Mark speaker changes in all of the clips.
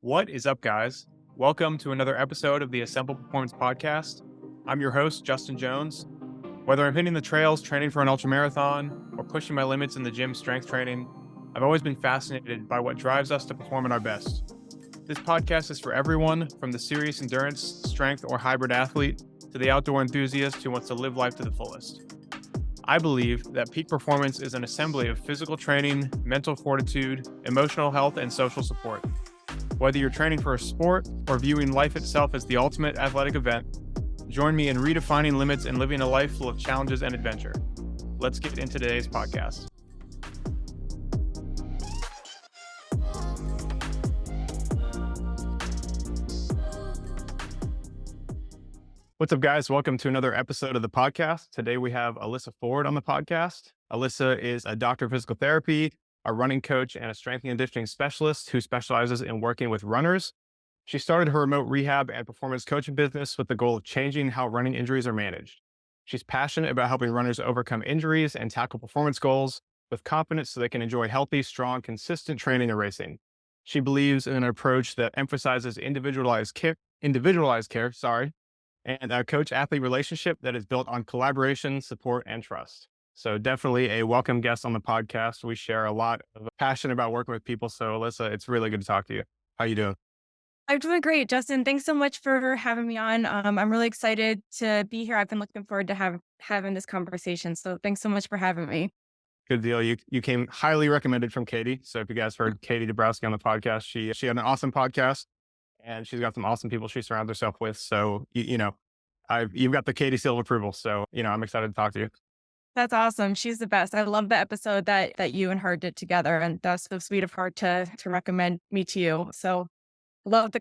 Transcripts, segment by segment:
Speaker 1: What is up, guys? Welcome to another episode of the Assemble Performance Podcast. I'm your host, Justin Jones. Whether I'm hitting the trails, training for an ultramarathon, or pushing my limits in the gym strength training, I've always been fascinated by what drives us to perform at our best. This podcast is for everyone, from the serious endurance, strength, or hybrid athlete to the outdoor enthusiast who wants to live life to the fullest. I believe that peak performance is an assembly of physical training, mental fortitude, emotional health, and social support. Whether you're training for a sport or viewing life itself as the ultimate athletic event, join me in redefining limits and living a life full of challenges and adventure. Let's get into today's podcast. What's up, guys? Welcome to another episode of the podcast. Today we have Alyssa Ford on the podcast. Alyssa is a doctor of physical therapy, a running coach, and a strength and conditioning specialist who specializes in working with runners. She started her remote rehab and performance coaching business with the goal of changing how running injuries are managed. She's passionate about helping runners overcome injuries and tackle performance goals with confidence so they can enjoy healthy, strong, consistent training and racing. She believes in an approach that emphasizes individualized care, and a coach-athlete relationship that is built on collaboration, support, and trust. So definitely a welcome guest on the podcast. We share a lot of passion about working with people. So Alyssa, it's really good to talk to you. How you doing?
Speaker 2: I'm doing great, Justin. Thanks so much for having me on. I'm really excited to be here. I've been looking forward to having this conversation. So thanks so much for having me.
Speaker 1: Good deal. You came highly recommended from Katie. So if you guys heard Katie Dabrowski on the podcast, she had an awesome podcast and she's got some awesome people she surrounds herself with. So you've got the Katie seal of approval. So I'm excited to talk to you.
Speaker 2: That's awesome. She's the best. I love the episode that you and her did together, and that's so sweet of her to recommend me to you. So love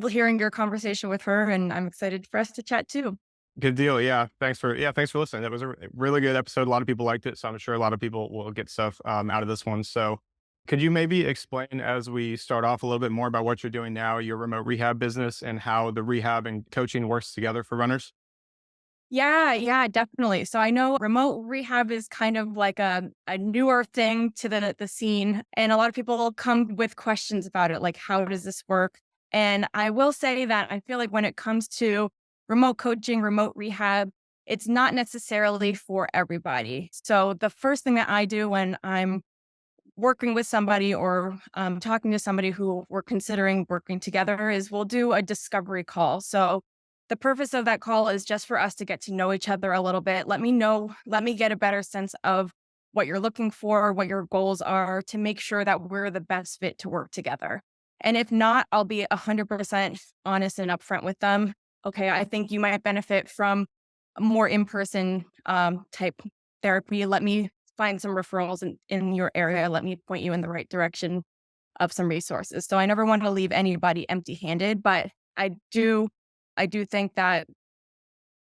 Speaker 2: hearing your conversation with her, and I'm excited for us to chat too.
Speaker 1: Good deal. Yeah. Thanks for listening. That was a really good episode. A lot of people liked it. So I'm sure a lot of people will get stuff out of this one. So could you maybe explain as we start off a little bit more about what you're doing now, your remote rehab business, and how the rehab and coaching works together for runners?
Speaker 2: Yeah, definitely. So I know remote rehab is kind of like a newer thing to the scene. And a lot of people come with questions about it, like, how does this work? And I will say that I feel like when it comes to remote coaching, remote rehab, it's not necessarily for everybody. So the first thing that I do when I'm working with somebody or talking to somebody who we're considering working together is we'll do a discovery call. So the purpose of that call is just for us to get to know each other a little bit. Let me get a better sense of what you're looking for, what your goals are, to make sure that we're the best fit to work together. And if not, I'll be 100% honest and upfront with them. Okay, I think you might benefit from a more in-person type therapy. Let me find some referrals in your area. Let me point you in the right direction of some resources. So I never want to leave anybody empty-handed, but I do I do think that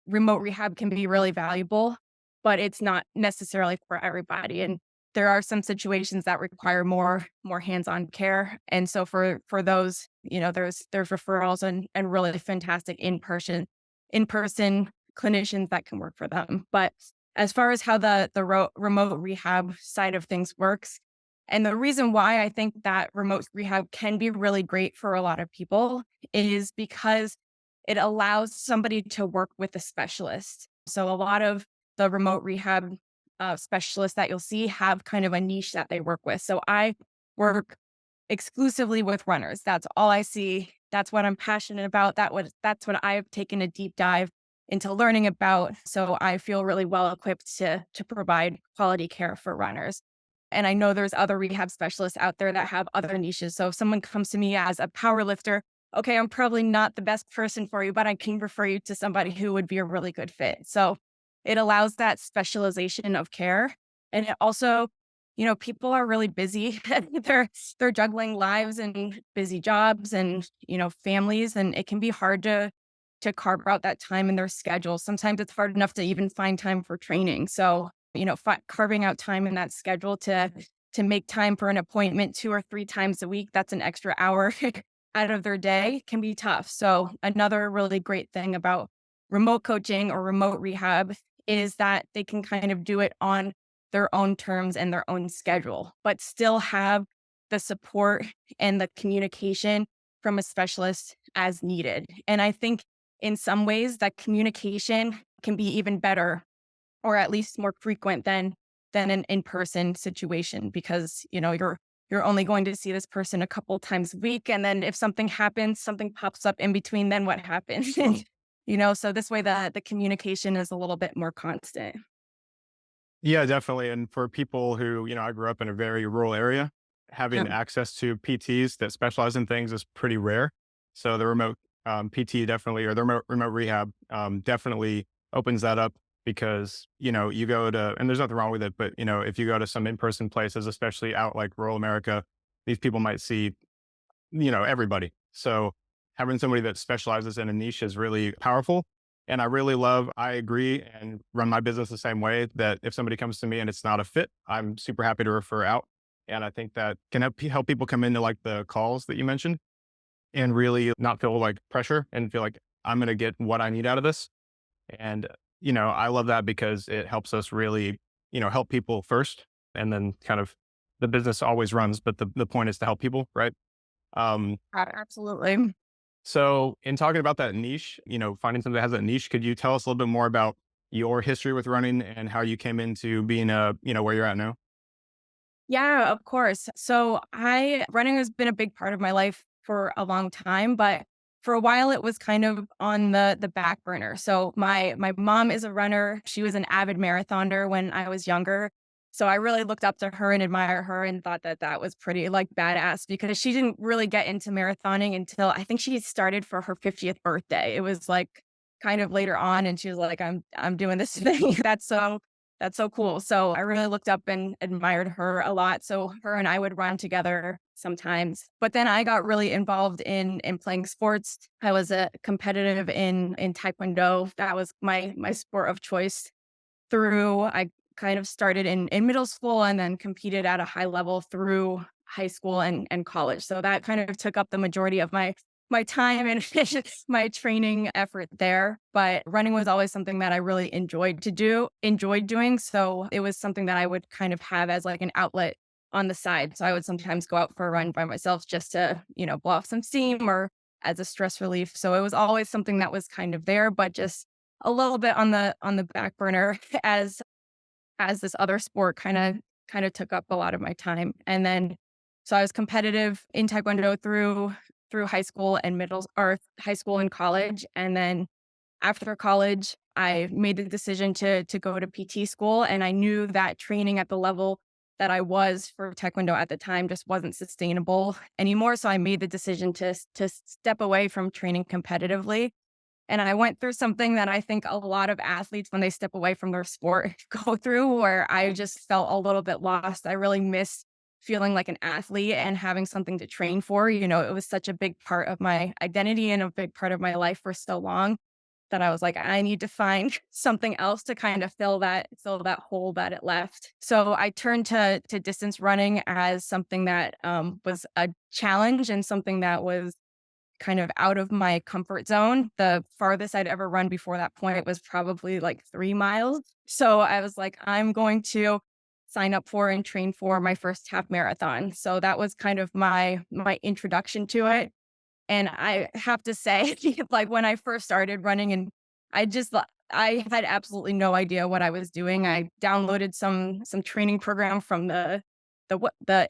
Speaker 2: remote rehab can be really valuable, but it's not necessarily for everybody. And there are some situations that require more hands-on care. And so for those, there's referrals and really fantastic in person clinicians that can work for them. But as far as how the remote rehab side of things works, and the reason why I think that remote rehab can be really great for a lot of people is because it allows somebody to work with a specialist. So a lot of the remote rehab specialists that you'll see have kind of a niche that they work with. So I work exclusively with runners. That's all I see. That's what I'm passionate about. That's what I've taken a deep dive into learning about. So I feel really well equipped to provide quality care for runners. And I know there's other rehab specialists out there that have other niches. So if someone comes to me as a power lifter, okay, I'm probably not the best person for you, but I can refer you to somebody who would be a really good fit. So it allows that specialization of care. And it also, people are really busy. they're juggling lives and busy jobs and, families, and it can be hard to carve out that time in their schedule. Sometimes it's hard enough to even find time for training. So, carving out time in that schedule to make time for an appointment 2 or 3 times a week, that's an extra hour out of their day, can be tough. So another really great thing about remote coaching or remote rehab is that they can kind of do it on their own terms and their own schedule, but still have the support and the communication from a specialist as needed. And I think in some ways that communication can be even better or at least more frequent than an in-person situation because, you're only going to see this person a couple times a week. And then if something happens, something pops up in between, then what happens? And, so this way the communication is a little bit more constant.
Speaker 1: Yeah, definitely. And for people who, I grew up in a very rural area, having
Speaker 2: Yeah.
Speaker 1: access to PTs that specialize in things is pretty rare. So the remote PT definitely, or the remote rehab definitely opens that up because, you go to, and there's nothing wrong with it, but, if you go to some in person places, especially out like rural America, these people might see everybody. So having somebody that specializes in a niche is really powerful. And I agree and run my business the same way that if somebody comes to me and it's not a fit, I'm super happy to refer out. And I think that can help people come into like the calls that you mentioned and really not feel like pressure and feel like I'm going to get what I need out of this. And, I love that because it helps us really, help people first. And then kind of the business always runs, but the point is to help people, right? Um,
Speaker 2: Absolutely.
Speaker 1: so, in talking about that niche, finding something that has that niche, could you tell us a little bit more about your history with running and how you came into being where you're at now?
Speaker 2: Yeah, of course. So I running has been a big part of my life for a long time, but for a while it was kind of on the back burner. So my mom is a runner. She was an avid marathoner when I was younger. So I really looked up to her and admire her and thought that that was pretty like badass because she didn't really get into marathoning until I think she started for her 50th birthday. It was like kind of later on and she was like I'm doing this thing. That's so cool. So I really looked up and admired her a lot. So her and I would run together sometimes. But then I got really involved in playing sports. I was a competitive in Taekwondo. That was my sport of choice through I kind of started in middle school and then competed at a high level through high school and college. So that kind of took up the majority of my time and my training effort there. But running was always something that I really enjoyed doing. So it was something that I would kind of have as like an outlet on the side. So I would sometimes go out for a run by myself just to, blow off some steam or as a stress relief. So it was always something that was kind of there, but just a little bit on the back burner as this other sport kinda took up a lot of my time, and then so I was competitive in Taekwondo through high school and high school and college, and then after college, I made the decision to go to PT school, and I knew that training at the level that I was for Taekwondo at the time just wasn't sustainable anymore, so I made the decision to step away from training competitively and I went through something that I think a lot of athletes, when they step away from their sport, go through, where I just felt a little bit lost. I really miss feeling like an athlete and having something to train for. It was such a big part of my identity and a big part of my life for so long that I was like, I need to find something else to kind of fill that hole that it left. So I turned to distance running as something that was a challenge and something that was kind of out of my comfort zone. The farthest I'd ever run before that point was probably like 3 miles. So I was like, I'm going to sign up for and train for my first half marathon. So that was kind of my introduction to it. And I have to say, like when I first started running and I had absolutely no idea what I was doing. I downloaded some training program from the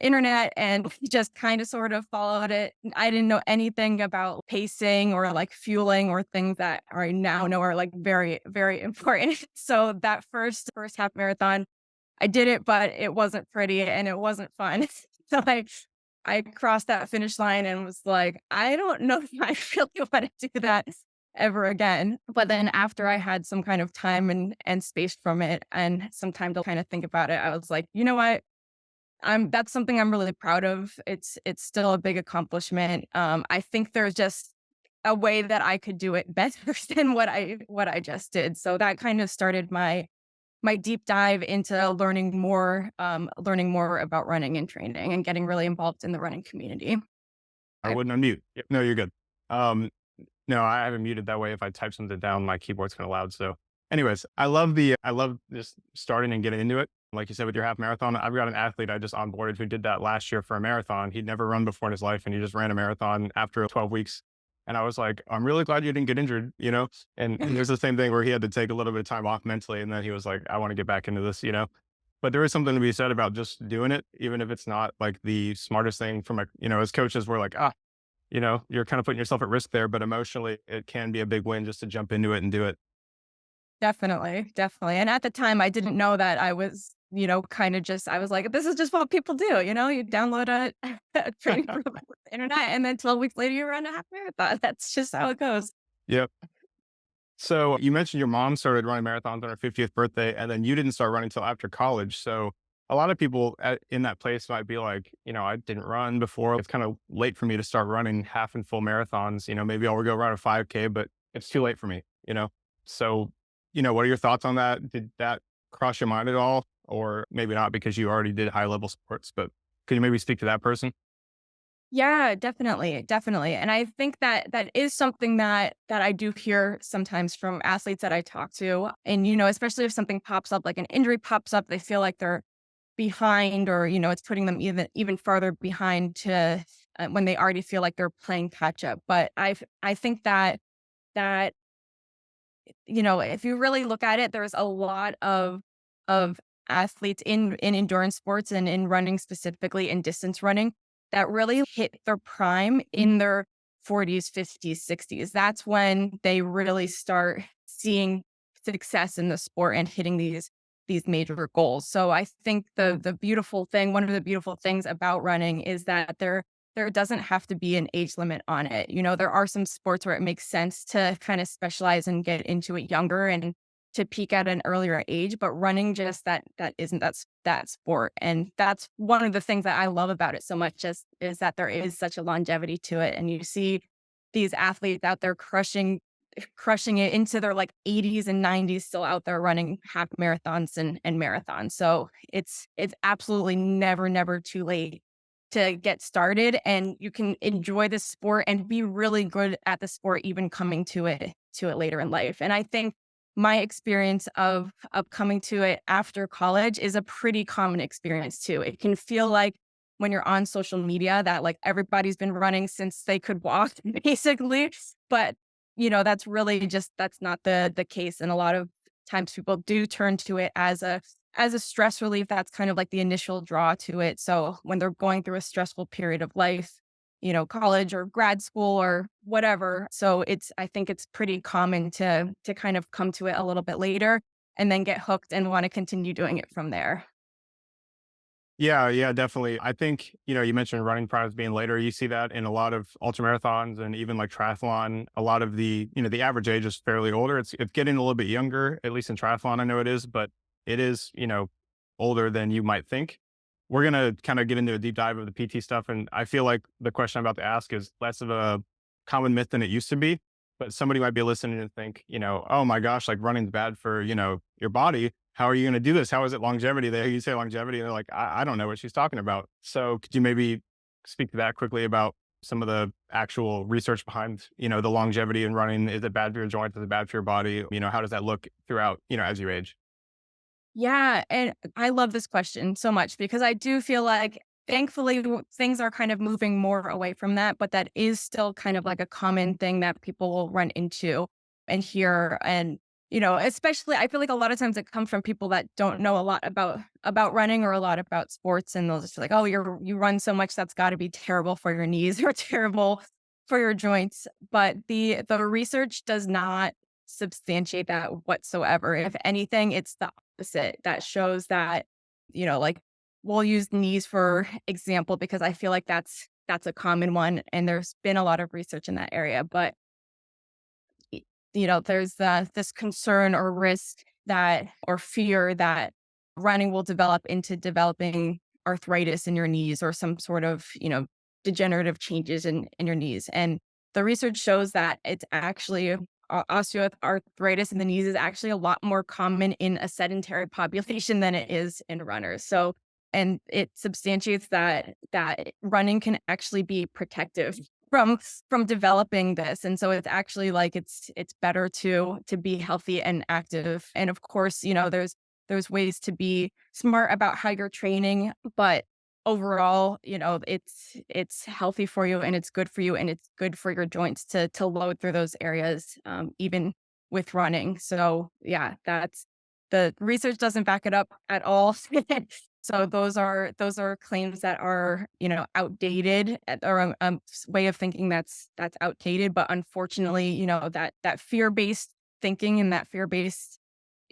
Speaker 2: internet and just kind of sort of followed it. I didn't know anything about pacing or like fueling or things that I now know are like very, very important. So that first half marathon, I did it, but it wasn't pretty and it wasn't fun. So I crossed that finish line and was like, I don't know if I really want to do that ever again. But then after I had some kind of time and space from it and some time to kind of think about it, I was like, you know what? That's something I'm really proud of. It's still a big accomplishment. I think there's just a way that I could do it better than what I just did. So that kind of started my deep dive into learning more about running and training and getting really involved in the running community.
Speaker 1: I wouldn't unmute. Yep, no, you're good. Um, no, I haven't muted that way. If I type something down, my keyboard's kind of loud. So, anyways, I love just starting and getting into it. Like you said, with your half marathon, I've got an athlete I just onboarded who did that last year for a marathon. He'd never run before in his life, and he just ran a marathon after 12 weeks. And I was like, I'm really glad you didn't get injured, you know? And there's the same thing where he had to take a little bit of time off mentally. And then he was like, I want to get back into this, you know? But there is something to be said about just doing it, even if it's not like the smartest thing from a, as coaches, we're like, you're kind of putting yourself at risk there, but emotionally it can be a big win just to jump into it and do it.
Speaker 2: Definitely, definitely. And at the time, I didn't know that I was, kind of just, I was like, this is just what people do. You download a training program on the internet, and then 12 weeks later, you run a half marathon. That's just how it goes.
Speaker 1: Yep. So you mentioned your mom started running marathons on her 50th birthday, and then you didn't start running until after college. So a lot of people in that place might be like, I didn't run before. It's kind of late for me to start running half and full marathons. Maybe I'll go run a 5K, but it's too late for me, So, what are your thoughts on that? Did that cross your mind at all? Or maybe not because you already did high level sports, but could you maybe speak to that person?
Speaker 2: Yeah, definitely, definitely. And I think that that is something that I do hear sometimes from athletes that I talk to. And especially if something pops up, like an injury pops up, they feel like they're behind, or it's putting them even farther behind to when they already feel like they're playing catch up. But I think that if you really look at it, there's a lot of athletes in endurance sports and in running, specifically in distance running, that really hit their prime in their 40s, 50s, 60s. That's when they really start seeing success in the sport and hitting these major goals. So I think the beautiful thing, one of the beautiful things about running is that there doesn't have to be an age limit on it. There are some sports where it makes sense to kind of specialize and get into it younger and to peak at an earlier age, but running, just that isn't that sport. And that's one of the things that I love about it so much, just is that there is such a longevity to it. And you see these athletes out there crushing it into their like 80s and 90s, still out there running half marathons and marathons. So it's absolutely never too late to get started, and you can enjoy the sport and be really good at the sport, even coming to it later in life. And I think my experience of coming to it after college is a pretty common experience too. It can feel like when you're on social media that like everybody's been running since they could walk basically, but that's really just, that's not the case. And a lot of times people do turn to it as a stress relief. That's kind of like the initial draw to it. So when they're going through a stressful period of life, college or grad school or whatever. So I think it's pretty common to kind of come to it a little bit later and then get hooked and want to continue doing it from there.
Speaker 1: Yeah, yeah, definitely. I think, you mentioned running primes being later. You see that in a lot of ultra marathons and even like triathlon. A lot of the average age is fairly older. It's getting a little bit younger, at least in triathlon, I know it is, but it is, older than you might think. We're gonna kind of get into a deep dive of the PT stuff. And I feel like the question I'm about to ask is less of a common myth than it used to be. But somebody might be listening and think, oh my gosh, like running's bad for, your body. How are you going to do this? How is it longevity? You say longevity, and they're like, I don't know what she's talking about. So could you maybe speak to that quickly about some of the actual research behind, the longevity in running? Is it bad for your joints? Is it bad for your body? How does that look throughout, as you age?
Speaker 2: Yeah, and I love this question so much because I do feel like thankfully things are kind of moving more away from that, but that is still kind of like a common thing that people will run into and hear. And especially I feel like a lot of times it comes from people that don't know a lot about running or a lot about sports, and they'll just be like, "Oh, you run so much, that's got to be terrible for your knees or terrible for your joints." But the research does not substantiate that whatsoever. If anything, it's the opposite. That shows that, like, we'll use knees for example because I feel like that's a common one, and there's been a lot of research in that area. But there's this concern or risk that, or fear that running will develop into developing arthritis in your knees or some sort of, degenerative changes in your knees. And the research shows that it's actually osteoarthritis in the knees is actually a lot more common in a sedentary population than it is in runners. So, and it substantiates that running can actually be protective from from developing this. And so it's actually like it's better to be healthy and active. And of course, there's ways to be smart about how you're training, but overall, it's healthy for you and it's good for you and it's good for your joints to load through those areas, even with running. So yeah, that's the research doesn't back it up at all. So those are claims that are, outdated, or way of thinking that's outdated. But unfortunately, that fear-based thinking and that fear-based,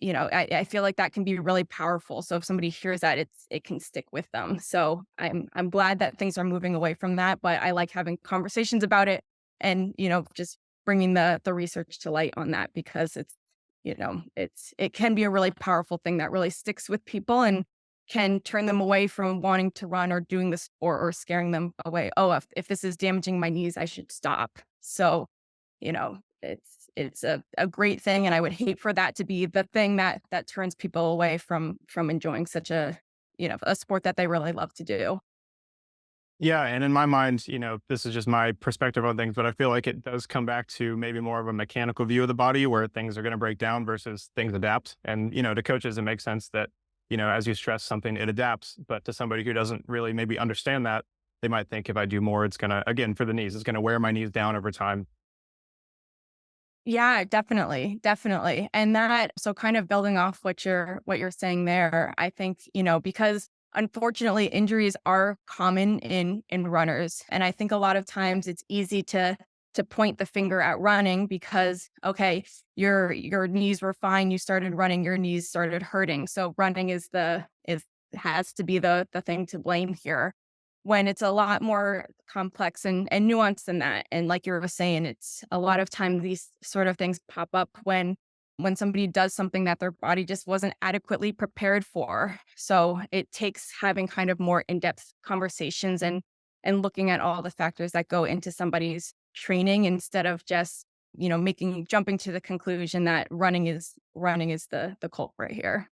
Speaker 2: I feel like that can be really powerful. So if somebody hears that, it can stick with them. So I'm glad that things are moving away from that, but I like having conversations about it and, just bringing the research to light on that, because it can be a really powerful thing that really sticks with people and can turn them away from wanting to run or doing the sport, or scaring them away. Oh, if this is damaging my knees, I should stop. So, it's a great thing, and I would hate for that to be the thing that turns people away from enjoying such a sport that they really love to do.
Speaker 1: Yeah, and in my mind, this is just my perspective on things, but I feel like it does come back to maybe more of a mechanical view of the body where things are going to break down versus things adapt. And, to coaches, it makes sense that, as you stress something, it adapts. But to somebody who doesn't really maybe understand that, they might think if I do more, it's going to, again, for the knees, it's going to wear my knees down over time.
Speaker 2: Yeah, definitely, definitely. And so kind of building off what you're saying there, I think, because unfortunately injuries are common in runners. And I think a lot of times it's easy to point the finger at running because, okay, your knees were fine, you started running, your knees started hurting. So running is has to be the thing to blame here, when it's a lot more complex and nuanced than that. And like you were saying, it's a lot of times these sort of things pop up when somebody does something that their body just wasn't adequately prepared for. So it takes having kind of more in-depth conversations and looking at all the factors that go into somebody's training, instead of just, jumping to the conclusion that running is the culprit here.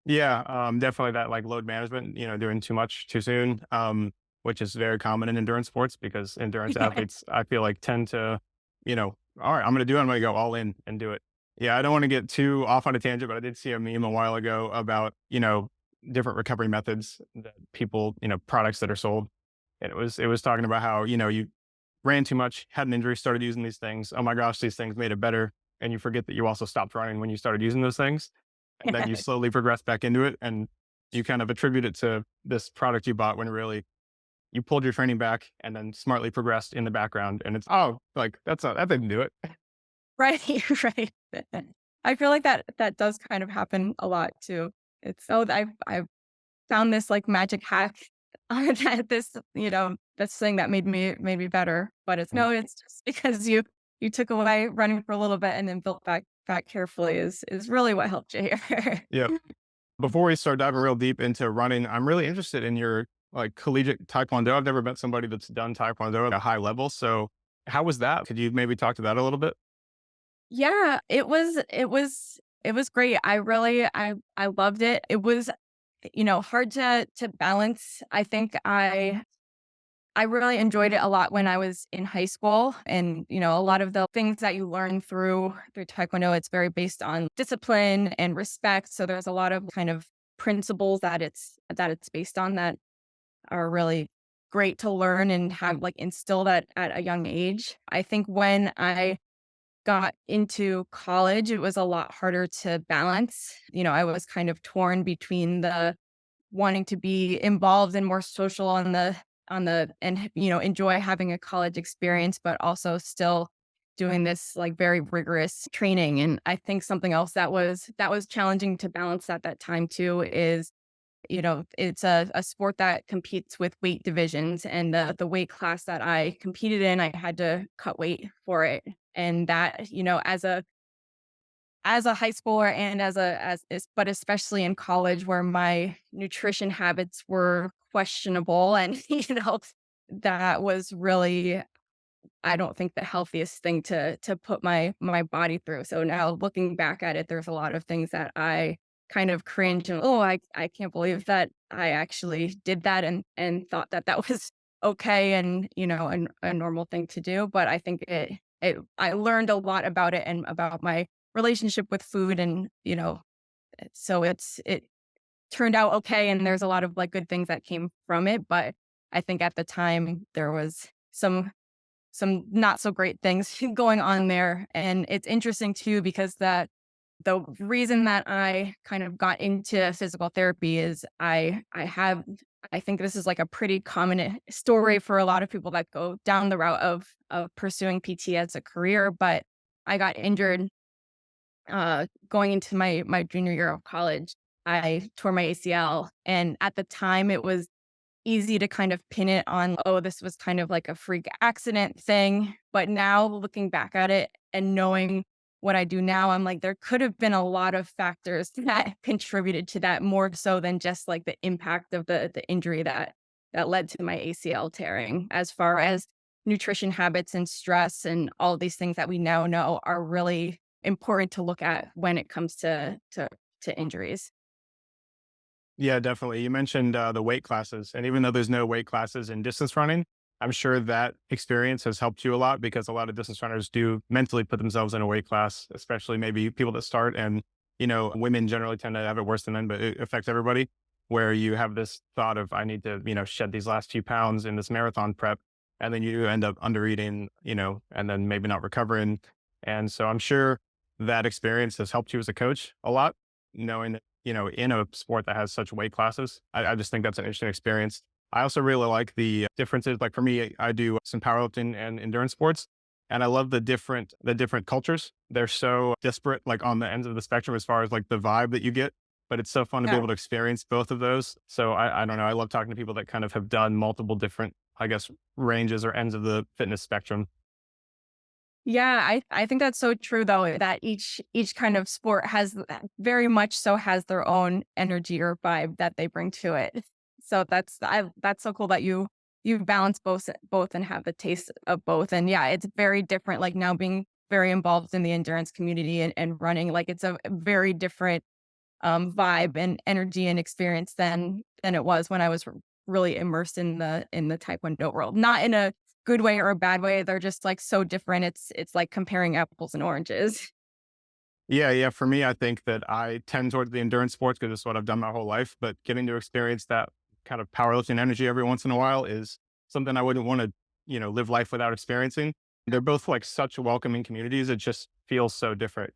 Speaker 1: Yeah, definitely that like load management, doing too much too soon, which is very common in endurance sports because endurance athletes, I feel like, tend to, all right, I'm going to do it. I'm going to go all in and do it. Yeah, I don't want to get too off on a tangent, but I did see a meme a while ago about, different recovery methods that people, products that are sold. And it was talking about how, you ran too much, had an injury, started using these things. Oh my gosh, these things made it better. And you forget that you also stopped running when you started using those things. And then you slowly progress back into it. And you kind of attribute it to this product you bought when really you pulled your training back and then smartly progressed in the background. And it's, oh, like that didn't do it.
Speaker 2: Right, right. I feel like that does kind of happen a lot too. It's, "Oh, I've found this, like, magic hack, that this thing that made me better." But it's, no, it's just because you took away running for a little bit and then built back carefully is really what helped you here.
Speaker 1: Yeah. Before we start diving real deep into running, I'm really interested in your like collegiate taekwondo. I've never met somebody that's done taekwondo at a high level. So how was that? Could you maybe talk to that a little bit?
Speaker 2: Yeah, it was great. I loved it. It was, hard to balance. I think I really enjoyed it a lot when I was in high school, and, a lot of the things that you learn through taekwondo, it's very based on discipline and respect. So there's a lot of kind of principles that it's based on that are really great to learn and have, like, instilled at a young age. I think when I got into college, it was a lot harder to balance. I was kind of torn between the wanting to be involved and more social and, enjoy having a college experience, but also still doing this, like, very rigorous training. And I think something else that was challenging to balance at that time too is, it's a sport that competes with weight divisions, and the weight class that I competed in, I had to cut weight for it. And that, as a high schooler and but especially in college, where my nutrition habits were questionable, and, that was really, I don't think, the healthiest thing to put my body through. So now looking back at it, there's a lot of things that I kind of cringe and, oh, I can't believe that I actually did that and thought that was okay and, a normal thing to do. But I think I learned a lot about it and about my relationship with food, and, So it turned out okay, and there's a lot of like good things that came from it. But I think at the time there was some not so great things going on there. And it's interesting too because that the reason that I kind of got into physical therapy is I think this is like a pretty common story for a lot of people that go down the route of pursuing PT as a career. But I got injured going into my junior year of college. I tore my ACL, and at the time it was easy to kind of pin it on, oh, this was kind of like a freak accident thing. But now looking back at it and knowing what I do now, I'm like, there could have been a lot of factors that contributed to that more so than just like the impact of the injury that led to my ACL tearing, as far as nutrition habits and stress and all these things that we now know are really important to look at when it comes to injuries.
Speaker 1: Yeah, definitely. You mentioned the weight classes, and even though there's no weight classes in distance running, I'm sure that experience has helped you a lot because a lot of distance runners do mentally put themselves in a weight class, especially maybe people that start. And women generally tend to have it worse than men, but it affects everybody. Where you have this thought of I need to shed these last few pounds in this marathon prep, and then you end up under eating, and then maybe not recovering. And so I'm sure that experience has helped you as a coach a lot, knowing in a sport that has such weight classes. I just think that's an interesting experience. I also really like the differences. Like for me, I do some powerlifting and endurance sports, and I love the different cultures. They're so disparate, like on the ends of the spectrum as far as like the vibe that you get. But it's so fun to be
Speaker 2: Yeah.
Speaker 1: able to experience both of those. So I don't know. I love talking to people that kind of have done multiple different, I guess, ranges or ends of the fitness spectrum.
Speaker 2: Yeah, I think that's so true though, that each kind of sport has very much so has their own energy or vibe that they bring to it. So that's so cool that you balance both and have the taste of both. And yeah, it's very different. Like now being very involved in the endurance community and running, like it's a very different vibe and energy and experience than it was when I was really immersed in the Taekwondo world. Not in a good way or a bad way. They're just like so different. It's like comparing apples and oranges.
Speaker 1: Yeah, yeah. For me, I think that I tend towards the endurance sports because it's what I've done my whole life. But getting to experience that kind of powerlifting energy every once in a while is something I wouldn't want to, live life without experiencing. They're both like such welcoming communities. It just feels so different.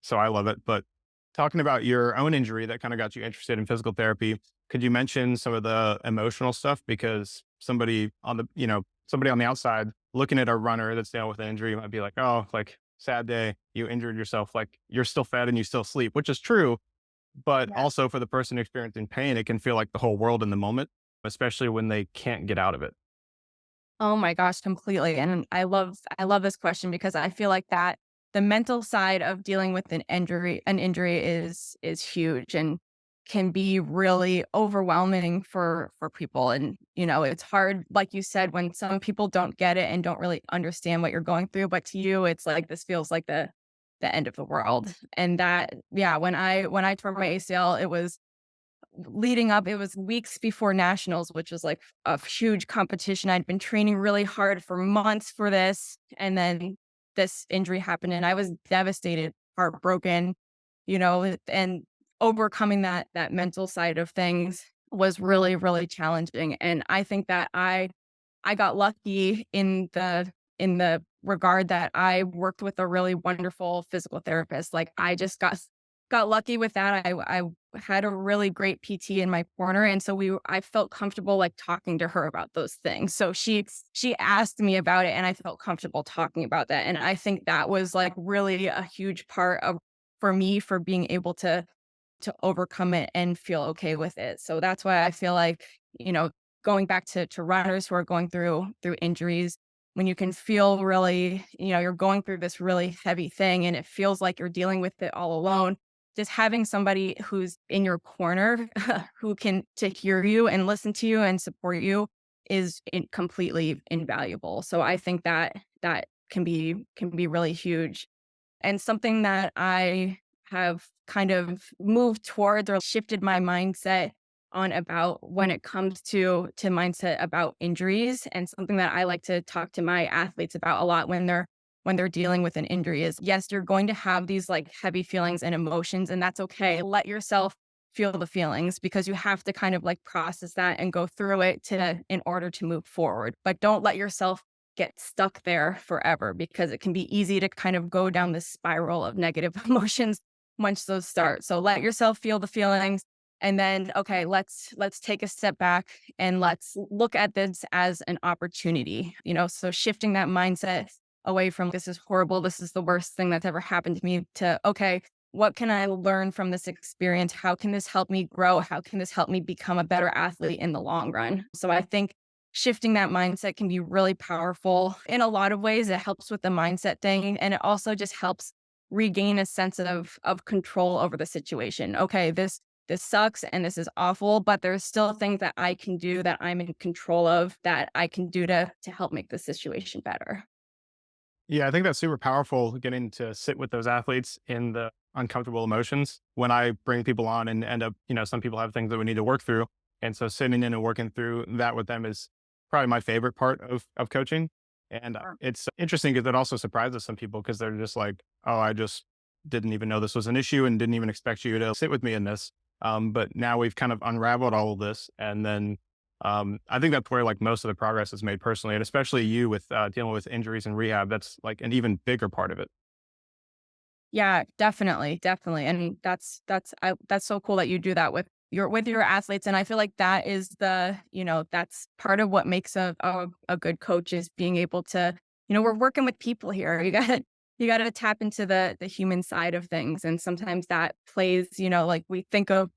Speaker 1: So I love it. But talking about your own injury that kind of got you interested in physical therapy, could you mention some of the emotional stuff? Because somebody on the outside looking at a runner that's dealing with an injury might be like, oh, like sad day, you injured yourself, like you're still fed and you still sleep, which is true. But
Speaker 2: Yeah.
Speaker 1: also for the person experiencing pain, it can feel like the whole world in the moment, especially when they can't get out of it.
Speaker 2: Oh my gosh, completely. And I love this question because I feel like that the mental side of dealing with an injury is huge and can be really overwhelming for people. And it's hard, like you said, when some people don't get it and don't really understand what you're going through, but to you it's like this feels like the end of the world. And that yeah, when I tore my ACL, it was leading up, it was weeks before nationals, which was like a huge competition. I'd been training really hard for months for this. And then this injury happened and I was devastated, heartbroken, and overcoming that mental side of things was really, really challenging. And I think that I got lucky in the regard that I worked with a really wonderful physical therapist. Like I just got lucky with that. I had a really great PT in my corner, and so I felt comfortable like talking to her about those things. So she asked me about it, and I felt comfortable talking about that. And I think that was like really a huge part of for me for being able to overcome it and feel okay with it. So that's why I feel like, going back to runners who are going through injuries, when you can feel really, you're going through this really heavy thing and it feels like you're dealing with it all alone, just having somebody who's in your corner who can to hear you and listen to you and support you is completely invaluable. So I think that can be really huge. And something that I have kind of moved towards or shifted my mindset on about when it comes to mindset about injuries, and something that I like to talk to my athletes about a lot when they're dealing with an injury is, yes, you're going to have these like heavy feelings and emotions, and that's okay. Let yourself feel the feelings because you have to kind of like process that and go through it to in order to move forward. But don't let yourself get stuck there forever because it can be easy to kind of go down this spiral of negative emotions once those start. So let yourself feel the feelings and then okay, let's take a step back and let's look at this as an opportunity. So shifting that mindset away from this is horrible, this is the worst thing that's ever happened to me to okay, what can I learn from this experience? How can this help me grow? How can this help me become a better athlete in the long run? So I think shifting that mindset can be really powerful in a lot of ways. It helps with the mindset thing. And it also just helps regain a sense of control over the situation. Okay, this sucks and this is awful, but there's still things that I can do that I'm in control of that I can do to help make the situation better.
Speaker 1: Yeah, I think that's super powerful getting to sit with those athletes in the uncomfortable emotions. When I bring people on and end up, some people have things that we need to work through. And so sitting in and working through that with them is probably my favorite part of coaching. And
Speaker 2: Sure.
Speaker 1: it's interesting because it also surprises some people because they're just like, oh, I just didn't even know this was an issue and didn't even expect you to sit with me in this. But now we've kind of unraveled all of this. And then I think that's where like most of the progress is made personally, and especially you with dealing with injuries and rehab. That's like an even bigger part of it.
Speaker 2: Yeah, definitely, definitely. And that's so cool that you do that with your athletes. And I feel like that is that's part of what makes a good coach is being able to, we're working with people here. You gotta tap into the human side of things. And sometimes that plays, like we think of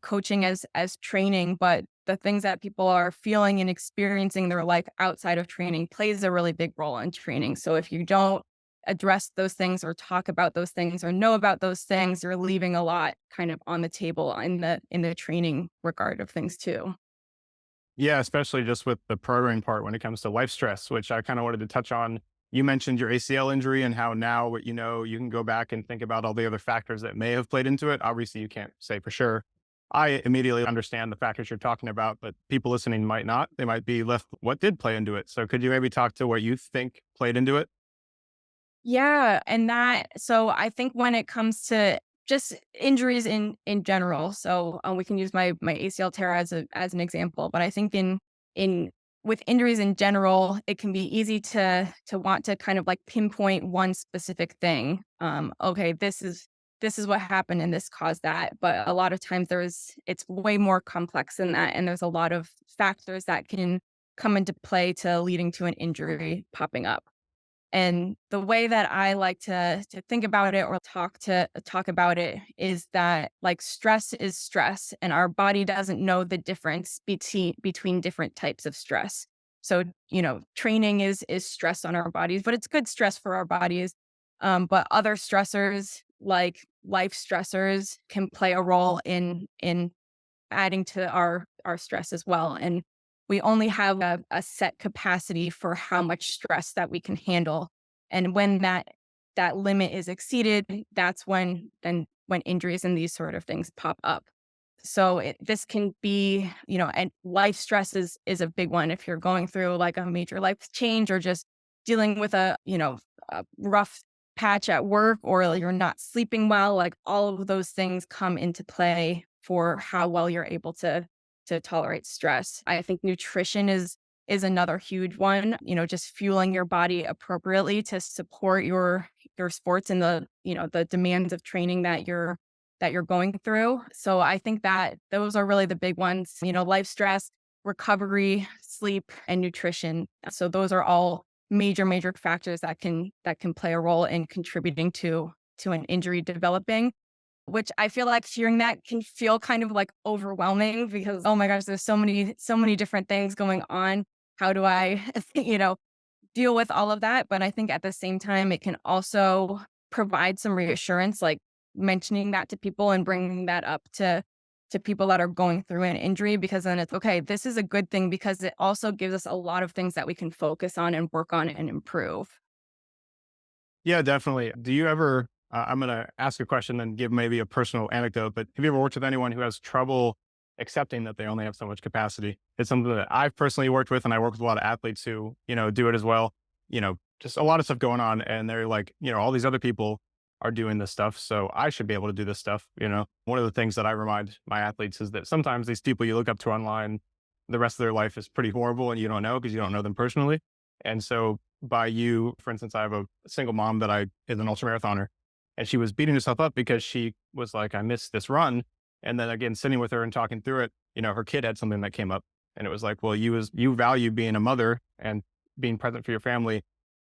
Speaker 2: coaching as training, but the things that people are feeling and experiencing in their life outside of training plays a really big role in training. So if you don't address those things or talk about those things or know about those things, you're leaving a lot kind of on the table in the training regard of things too.
Speaker 1: Yeah, especially just with the programming part when it comes to life stress, which I kind of wanted to touch on. You mentioned your ACL injury and how now, you can go back and think about all the other factors that may have played into it. Obviously, you can't say for sure. I immediately understand the factors you're talking about, but people listening might not. They might be left what did play into it. So could you maybe talk to what you think played into it?
Speaker 2: Yeah, and so I think when it comes to just injuries in general, so we can use my ACL tear as an example, but I think in with injuries in general, it can be easy to want to kind of like pinpoint one specific thing. Okay, this is what happened and this caused that, but a lot of times it's way more complex than that, and there's a lot of factors that can come into play to leading to an injury popping up. And the way that I like to think about it or talk about it is that like stress is stress and our body doesn't know the difference between different types of stress. So, training is stress on our bodies, but it's good stress for our bodies. But other stressors like life stressors can play a role in adding to our stress as well. And we only have a set capacity for how much stress that we can handle. And when that limit is exceeded, that's when injuries and these sort of things pop up. So this can be, and life stress is a big one if you're going through like a major life change or just dealing with a rough patch at work or you're not sleeping well, like all of those things come into play for how well you're able to tolerate stress. I think nutrition is another huge one, just fueling your body appropriately to support your sports and the demands of training that you're going through. So I think that those are really the big ones, life stress, recovery, sleep, and nutrition. So those are all major factors that can play a role in contributing to an injury developing, which I feel like hearing that can feel kind of like overwhelming because oh my gosh, there's so many different things going on. How do I deal with all of that? But I think at the same time it can also provide some reassurance, like mentioning that to people and bringing that up to people that are going through an injury, because then it's okay, this is a good thing because it also gives us a lot of things that we can focus on and work on and improve.
Speaker 1: Yeah, definitely. Do you ever, I'm going to ask a question, then give maybe a personal anecdote, but have you ever worked with anyone who has trouble accepting that they only have so much capacity? It's something that I've personally worked with, and I work with a lot of athletes who, do it as well. just a lot of stuff going on. And they're like, all these other people are doing this stuff. So I should be able to do this stuff. One of the things that I remind my athletes is that sometimes these people you look up to online, the rest of their life is pretty horrible and you don't know because you don't know them personally. And so by you, for instance, I have a single mom that I is an ultramarathoner, and she was beating herself up because she was like, I missed this run. And then again, sitting with her and talking through it, her kid had something that came up, and it was like, well, you value being a mother and being present for your family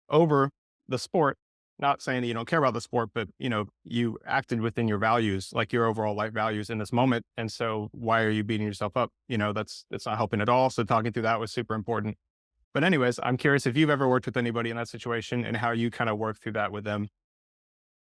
Speaker 1: over the sport. Not saying that you don't care about the sport, but you acted within your values, like your overall life values in this moment. And so why are you beating yourself up? That's not helping at all. So talking through that was super important. But anyways, I'm curious if you've ever worked with anybody in that situation and how you kind of work through that with them.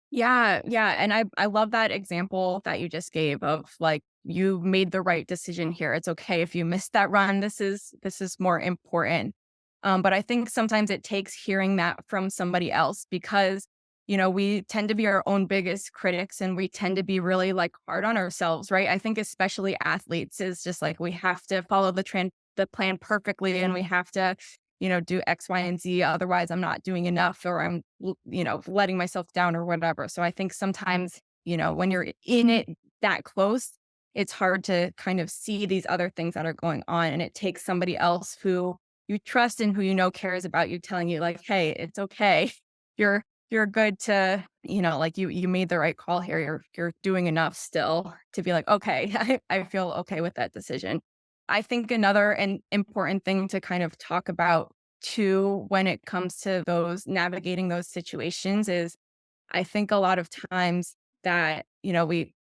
Speaker 2: Yeah, yeah, and I love that example that you just gave of, like, you made the right decision here. It's okay if you missed that run. This is more important. But I think sometimes it takes hearing that from somebody else because, we tend to be our own biggest critics and we tend to be really, like, hard on ourselves, right? I think especially athletes is just like we have to follow the plan perfectly and we have to do X, Y, and Z. Otherwise, I'm not doing enough or I'm, letting myself down or whatever. So I think sometimes, when you're in it that close, it's hard to kind of see these other things that are going on. And it takes somebody else who you trust and who cares about you telling you, like, hey, it's okay. You're you're good to, like you made the right call here. You're doing enough still to be like, okay, I feel okay with that decision. I think another and important thing to kind of talk about too when it comes to those navigating those situations is I think a lot of times that, we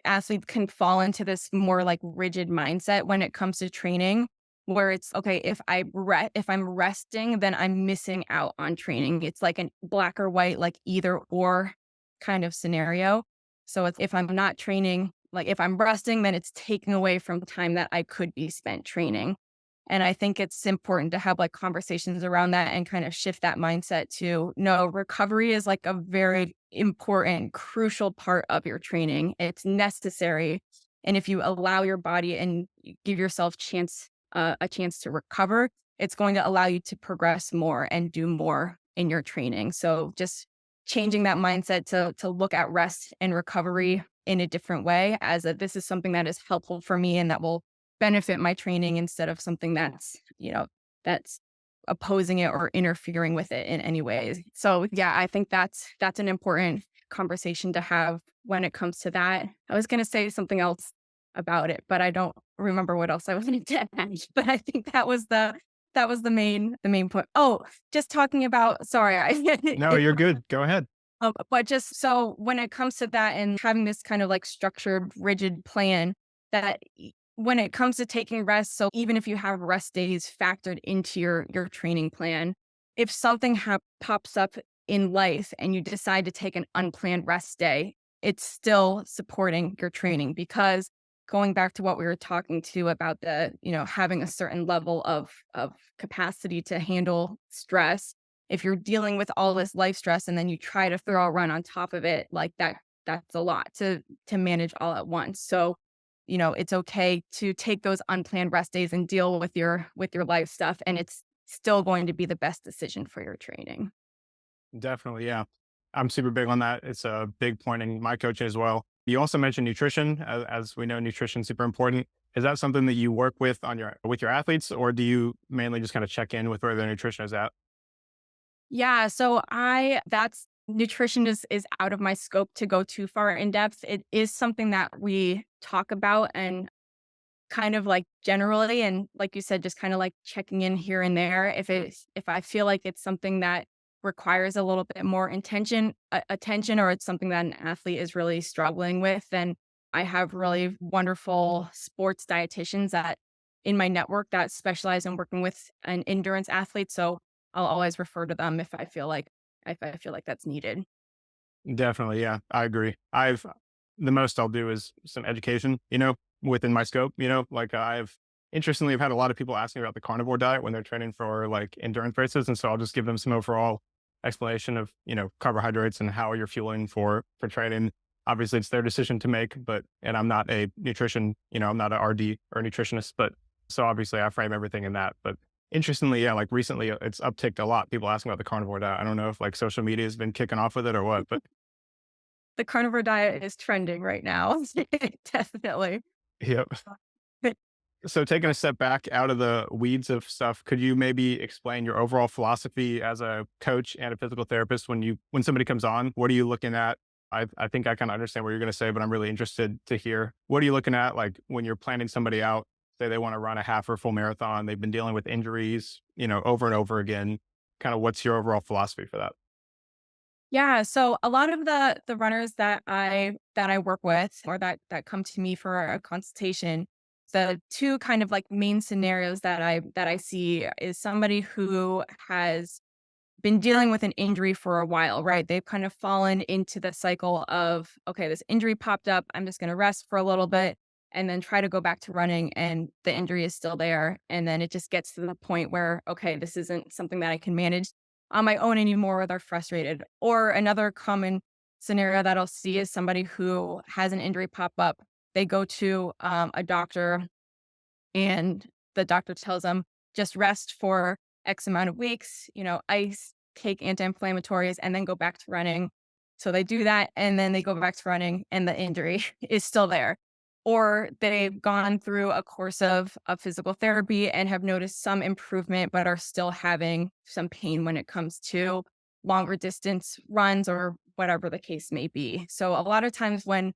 Speaker 2: athletes can fall into this more like rigid mindset when it comes to training where it's okay if I'm resting then I'm missing out on training. It's like a black or white like either or kind of scenario. So if I'm not training, like if I'm resting then it's taking away from time that I could be spent training. And I think it's important to have like conversations around that and kind of shift that mindset to no, recovery is like a very important, crucial part of your training. It's necessary. And if you allow your body and you give yourself a chance to recover, it's going to allow you to progress more and do more in your training. So just changing that mindset to look at rest and recovery in a different way as a this is something that is helpful for me and that will benefit my training instead of something that's opposing it or interfering with it in any way. So yeah, I think that's an important conversation to have when it comes to that. I was going to say something else about it, but I don't remember what else I was going to add. But I think that was the main point. Oh, just talking about sorry,
Speaker 1: No, you're good. Go ahead.
Speaker 2: but just so when it comes to that and having this kind of like structured, rigid plan that when it comes to taking rest, so even if you have rest days factored into your training plan, if something pops up in life and you decide to take an unplanned rest day, it's still supporting your training because going back to what we were talking to about the, having a certain level of capacity to handle stress if you're dealing with all this life stress and then you try to throw a run on top of it, like that's a lot to manage all at once. So, it's okay to take those unplanned rest days and deal with your life stuff. And it's still going to be the best decision for your training.
Speaker 1: Definitely. Yeah. I'm super big on that. It's a big point in my coaching as well. You also mentioned nutrition. As we know, nutrition is super important. Is that something that you work with with your athletes, or do you mainly just kind of check in with where their nutrition is at?
Speaker 2: Yeah, so I that's nutrition is out of my scope to go too far in depth. It is something that we talk about and kind of like generally and like you said, just kind of like checking in here and there. If I feel like it's something that requires a little bit more attention, or it's something that an athlete is really struggling with, then I have really wonderful sports dietitians that in my network that specialize in working with an endurance athlete. So I'll always refer to them if I feel like that's needed.
Speaker 1: Definitely. Yeah, I agree. The most I'll do is some education, within my scope, like I've had a lot of people asking about the carnivore diet when they're training for like endurance races. And so I'll just give them some overall explanation of, carbohydrates and how you're fueling for training. Obviously it's their decision to make, and I'm not a nutrition, I'm not an RD or a nutritionist, but so obviously I frame everything in that. But Interestingly, yeah, like recently it's upticked a lot. People asking about the carnivore diet. I don't know if like social media has been kicking off with it or what, but
Speaker 2: The carnivore diet is trending right now. Definitely.
Speaker 1: yeah. So taking a step back out of the weeds of stuff, could you maybe explain your overall philosophy as a coach and a physical therapist when somebody comes on? What are you looking at? I think I kind of understand what you're going to say, but I'm really interested to hear what are you looking at like when you're planning somebody out, say they want to run a half or full marathon, they've been dealing with injuries, over and over again. Kind of what's your overall philosophy for that?
Speaker 2: Yeah, so a lot of the runners that I work with or that come to me for a consultation, the two kind of like main scenarios that I see is somebody who has been dealing with an injury for a while, right? They've kind of fallen into the cycle of, okay, this injury popped up. I'm just going to rest for a little bit and then try to go back to running. And the injury is still there. And then it just gets to the point where, okay, this isn't something that I can manage on my own anymore, or they're frustrated. Or another common scenario that I'll see is somebody who has an injury pop up. They go to a doctor and the doctor tells them, just rest for X amount of weeks, ice, take anti-inflammatories, and then go back to running. So they do that and then they go back to running and the injury is still there. Or they've gone through a course of physical therapy and have noticed some improvement, but are still having some pain when it comes to longer distance runs or whatever the case may be. So a lot of times when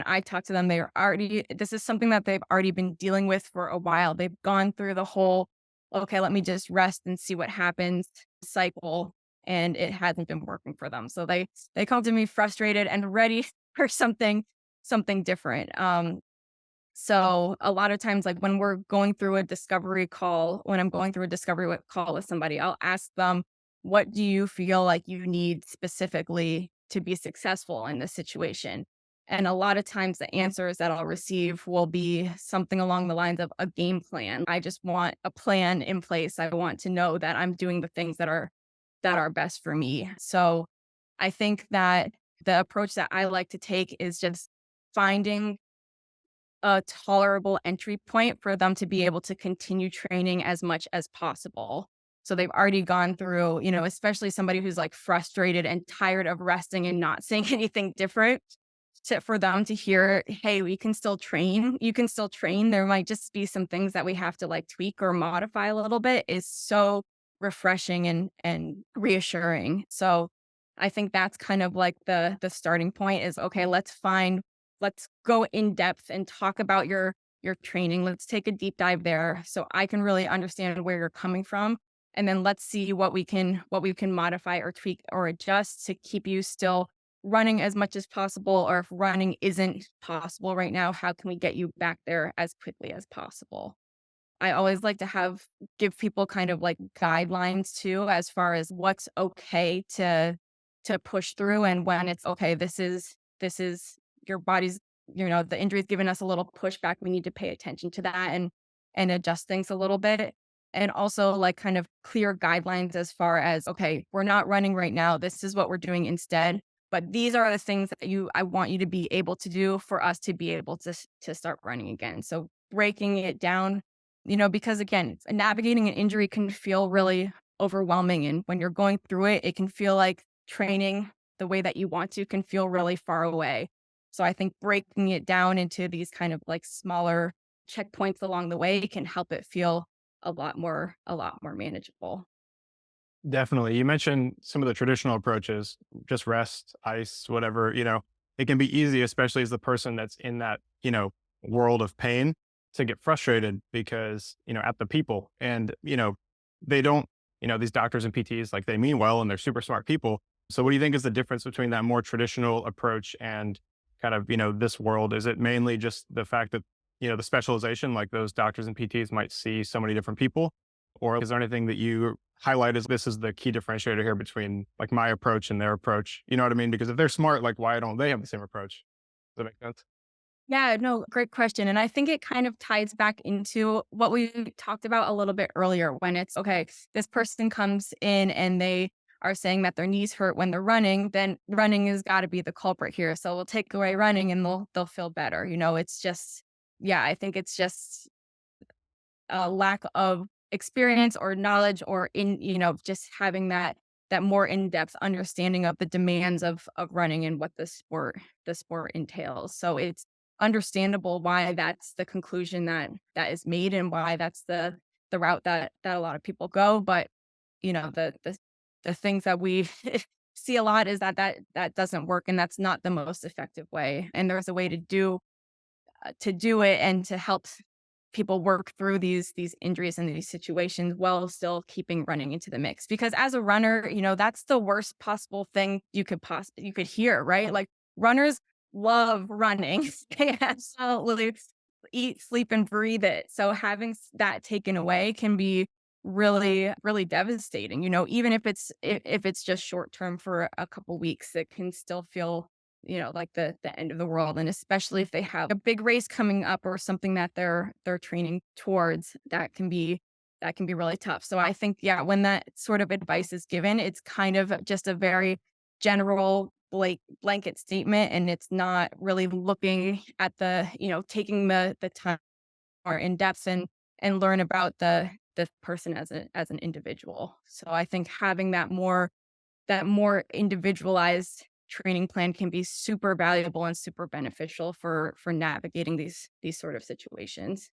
Speaker 2: I talk to them, this is something that they've already been dealing with for a while. They've gone through the whole, okay, let me just rest and see what happens cycle, and it hasn't been working for them. So they come to me frustrated and ready for something different. So a lot of times, like when we're going through a discovery call, when I'm going through a call with somebody, I'll ask them, what do you feel like you need specifically to be successful in this situation? And a lot of times the answers that I'll receive will be something along the lines of a game plan. I just want a plan in place. I want to know that I'm doing the things that are best for me. So I think that the approach that I like to take is just finding a tolerable entry point for them to be able to continue training as much as possible. So they've already gone through, especially somebody who's like frustrated and tired of resting and not seeing anything different. For them to hear, hey, we can still train. You can still train. There might just be some things that we have to like tweak or modify a little bit is so refreshing and reassuring. So I think that's kind of like the starting point is okay, let's go in depth and talk about your training. Let's take a deep dive there so I can really understand where you're coming from. And then let's see what we can modify or tweak or adjust to keep you still running as much as possible. Or if running isn't possible right now, how can we get you back there as quickly as possible? I always like to give people kind of like guidelines too, as far as what's okay to push through and when it's okay. This is your body's, the injury's giving us a little pushback. We need to pay attention to that and adjust things a little bit. And also like kind of clear guidelines as far as, okay, we're not running right now. This is what we're doing instead. But these are the things that I want you to be able to do for us to be able to start running again. So breaking it down, because again, navigating an injury can feel really overwhelming. And when you're going through it, it can feel like training the way that you want to can feel really far away. So I think breaking it down into these kind of like smaller checkpoints along the way can help it feel a lot more manageable.
Speaker 1: Definitely. You mentioned some of the traditional approaches, just rest, ice, whatever, it can be easy, especially as the person that's in that, world of pain to get frustrated because, at the people and, they don't, these doctors and PTs, like they mean well and they're super smart people. So what do you think is the difference between that more traditional approach and kind of, this world? Is it mainly just the fact that, the specialization, like those doctors and PTs might see so many different people? Or is there anything that you highlight as this is the key differentiator here between like my approach and their approach? You know what I mean? Because if they're smart, like why don't they have the same approach? Does that make sense?
Speaker 2: Yeah, no, great question. And I think it kind of ties back into what we talked about a little bit earlier when it's okay, this person comes in and they are saying that their knees hurt when they're running, then running has got to be the culprit here. So we'll take away running and they'll feel better. It's just, yeah, I think it's just a lack of experience or knowledge or just having that more in-depth understanding of the demands of running and what the sport entails. So it's understandable why that's the conclusion that is made and why that's the route that a lot of people go. But the things that we see a lot is that doesn't work, and that's not the most effective way. And there's a way to do it and to help people work through these injuries and these situations while still keeping running into the mix. Because as a runner, that's the worst possible thing you could hear, right? Like runners love running. They absolutely eat, sleep, and breathe it. So having that taken away can be really, really devastating. Even if it's just short term for a couple weeks, it can still feel like the end of the world. And especially if they have a big race coming up or something that they're training towards, that can be really tough. So I think, yeah, when that sort of advice is given, it's kind of just a very general blanket statement, and it's not really looking at taking the time or in depth and learn about the person as an individual. So I think having that more individualized training plan can be super valuable and super beneficial for navigating these sort of situations.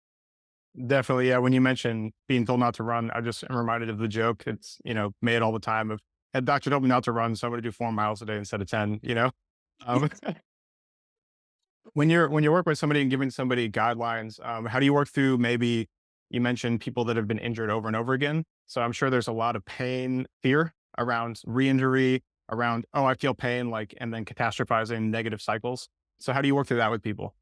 Speaker 1: Definitely, yeah. When you mentioned being told not to run, I just am reminded of the joke. It's made all the time of, "A doctor told me not to run, so I'm going to do 4 miles a day instead of 10." Um, when you work with somebody and giving somebody guidelines, how do you work through, maybe you mentioned people that have been injured over and over again? So I'm sure there's a lot of pain, fear around re-injury, around, oh, I feel pain, like, and then catastrophizing negative cycles. So how do you work through that with people?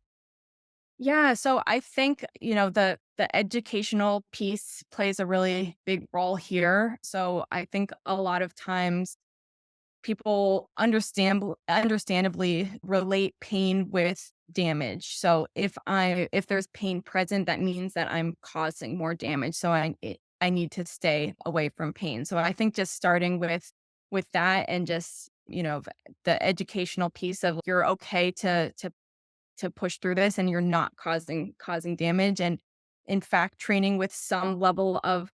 Speaker 2: Yeah, so I think, the educational piece plays a really big role here. So I think a lot of times people understandably relate pain with damage. So if there's pain present, that means that I'm causing more damage. So I need to stay away from pain. So I think just starting with that, and just the educational piece of you're okay to push through this, and you're not causing damage. And in fact, training with some level of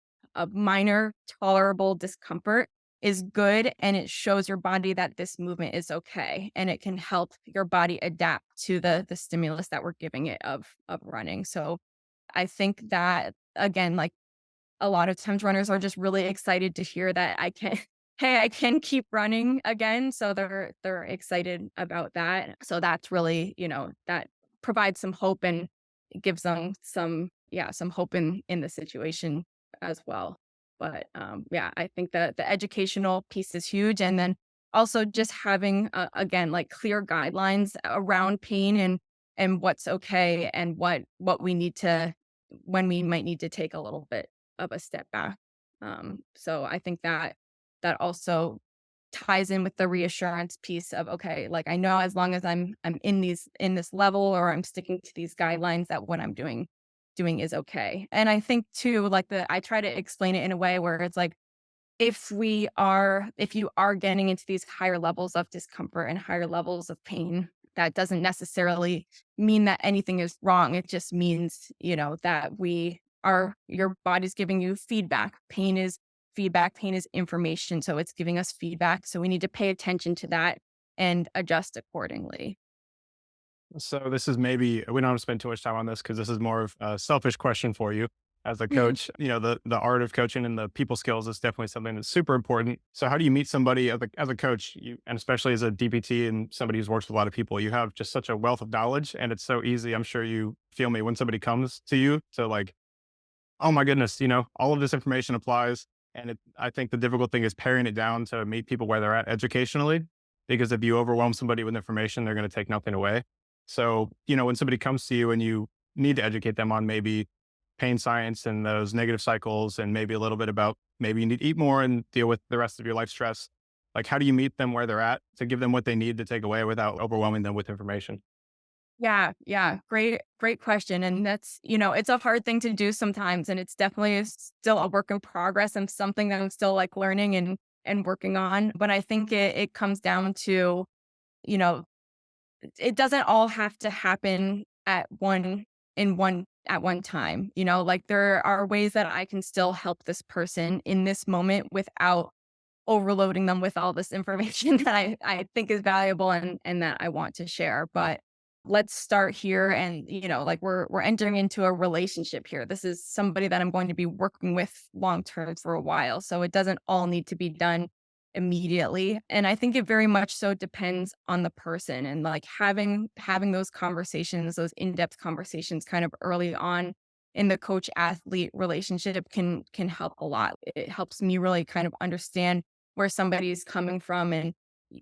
Speaker 2: minor tolerable discomfort is good, and it shows your body that this movement is okay, and it can help your body adapt to the stimulus that we're giving it of running. So I think that, again, like, a lot of times runners are just really excited to hear that I can hey, I can keep running again. So they're excited about that. So that's really, that provides some hope and gives them some hope in the situation as well. But yeah, I think that the educational piece is huge. And then also just having again, like, clear guidelines around pain and what's okay, and what we need to when we might need to take a little bit of a step back. So I think that also ties in with the reassurance piece of, okay, like, I know as long as I'm in this level, or I'm sticking to these guidelines, that what I'm doing is okay. And I think too, like, I try to explain it in a way where it's like, if you are getting into these higher levels of discomfort and higher levels of pain, that doesn't necessarily mean that anything is wrong. It just means, that your body's giving you feedback. Pain is feedback, pain is information. So it's giving us feedback. So we need to pay attention to that and adjust accordingly.
Speaker 1: So this is, maybe we don't have to spend too much time on this because this is more of a selfish question for you as a
Speaker 2: Mhm.
Speaker 1: coach. The art of coaching and the people skills is definitely something that's super important. So how do you meet somebody as a coach, and especially as a DPT and somebody who's worked with a lot of people? You have just such a wealth of knowledge, and it's so easy. I'm sure you feel me when somebody comes to you to, like, oh my goodness, all of this information applies. And I think the difficult thing is paring it down to meet people where they're at educationally, because if you overwhelm somebody with information, they're going to take nothing away. So, when somebody comes to you and you need to educate them on maybe pain science and those negative cycles, and maybe a little bit about, maybe you need to eat more and deal with the rest of your life stress, like, how do you meet them where they're at to give them what they need to take away without overwhelming them with information?
Speaker 2: Yeah, yeah. Great question. And that's, it's a hard thing to do sometimes. And it's definitely still a work in progress, and something that I'm still, like, learning and working on. But I think it comes down to, you know, it doesn't all have to happen at one in one at one time. Like there are ways that I can still help this person in this moment without overloading them with all this information that I think is valuable and that I want to share. But let's start here. And, like we're entering into a relationship here. This is somebody that I'm going to be working with long term for a while. So it doesn't all need to be done immediately. And I think it very much so depends on the person, and like having those conversations, those in-depth conversations kind of early on in the coach athlete relationship can help a lot. It helps me really kind of understand where somebody's coming from. And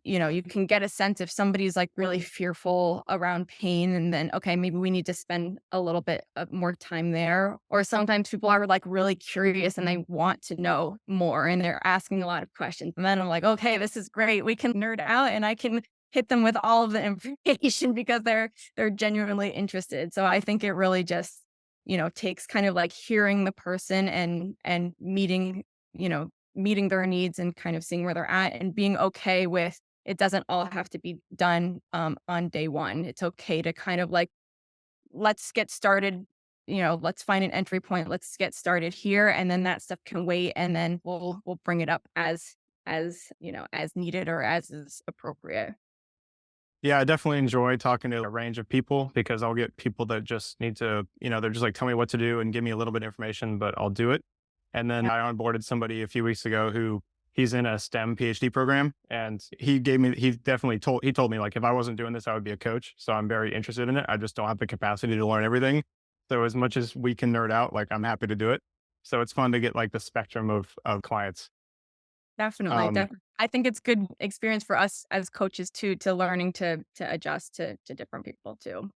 Speaker 2: you can get a sense if somebody's like really fearful around pain, and then okay, maybe we need to spend a little bit of more time there. Or sometimes people are like really curious and they want to know more and they're asking a lot of questions, and then I'm like, okay, this is great, we can nerd out and I can hit them with all of the information because they're genuinely interested. So I think it really just takes kind of like hearing the person and you know meeting their needs and kind of seeing where they're at and being okay with it doesn't all have to be done on day one. It's okay to kind of like, let's get started, let's find an entry point. Let's get started here. And then that stuff can wait. And then we'll bring it up as needed or as is appropriate.
Speaker 1: Yeah, I definitely enjoy talking to a range of people because I'll get people that just need to, they're just like, tell me what to do and give me a little bit of information, but I'll do it. And then
Speaker 2: Yeah.
Speaker 1: I onboarded somebody a few weeks ago who he's in a STEM PhD program, and he told me like, if I wasn't doing this, I would be a coach. So I'm very interested in it. I just don't have the capacity to learn everything. So as much as we can nerd out, like I'm happy to do it. So it's fun to get like the spectrum of clients.
Speaker 2: Definitely,
Speaker 1: Um,
Speaker 2: definitely. I think it's good experience for us as coaches too, to learning to adjust to different people too.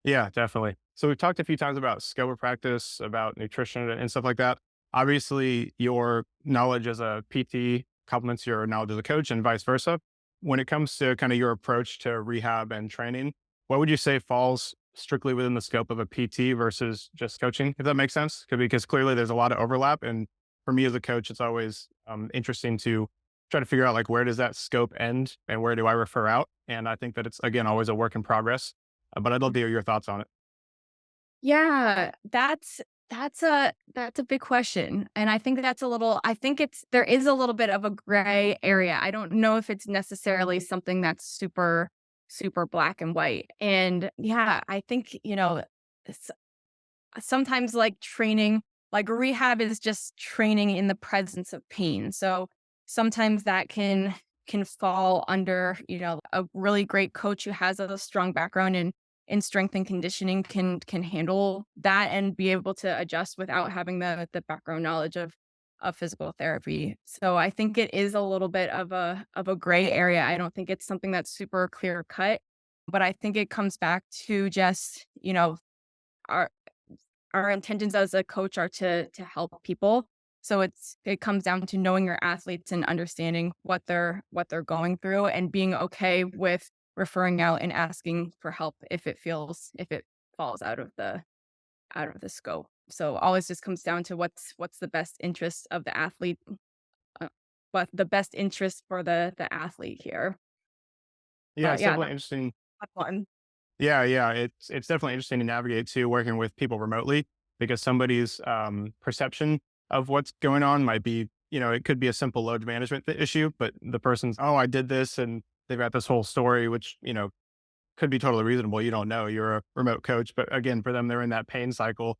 Speaker 1: Yeah, definitely. So we've talked a few times about scope of practice, about nutrition and stuff like that. Obviously, your knowledge as a PT complements your knowledge as a coach and vice versa. When it comes to kind of your approach to rehab and training, what would you say falls strictly within the scope of a PT versus just coaching, if that makes sense? Because clearly there's a lot of overlap. And for me as a coach, it's always interesting to try to figure out like, where does that scope end and where do I refer out? And I think that it's, again, always a work in progress, but I'd love to hear your thoughts on it.
Speaker 2: Yeah, that's a big question. And I think I think there is a little bit of a gray area. I don't know if it's necessarily something that's super black and white. And yeah, I think, s- sometimes like training, like rehab is just training in the presence of pain. So sometimes that can fall under, a really great coach who has a strong background in strength and conditioning can handle that and be able to adjust without having the background knowledge of physical therapy. So I think it is a little bit of a gray area. I don't think it's something that's super clear cut, but I think it comes back to just, our our intentions as a coach are to help people. So it comes down to knowing your athletes and understanding what they're going through and being okay with referring out and asking for help if it falls out of the scope. So always just comes down to what's the best interest of the athlete, uh, but the best interest for the athlete here.
Speaker 1: Yeah,
Speaker 2: But
Speaker 1: it's
Speaker 2: yeah,
Speaker 1: definitely interesting.
Speaker 2: that's one.
Speaker 1: Yeah, yeah, it's definitely interesting to navigate too, working with people remotely because somebody's perception of what's going on might be, it could be a simple load management issue, but the person's, oh, I did this, and they've got this whole story, which could be totally reasonable. You don't know, you're a remote coach, but again, for them, they're in that pain cycle,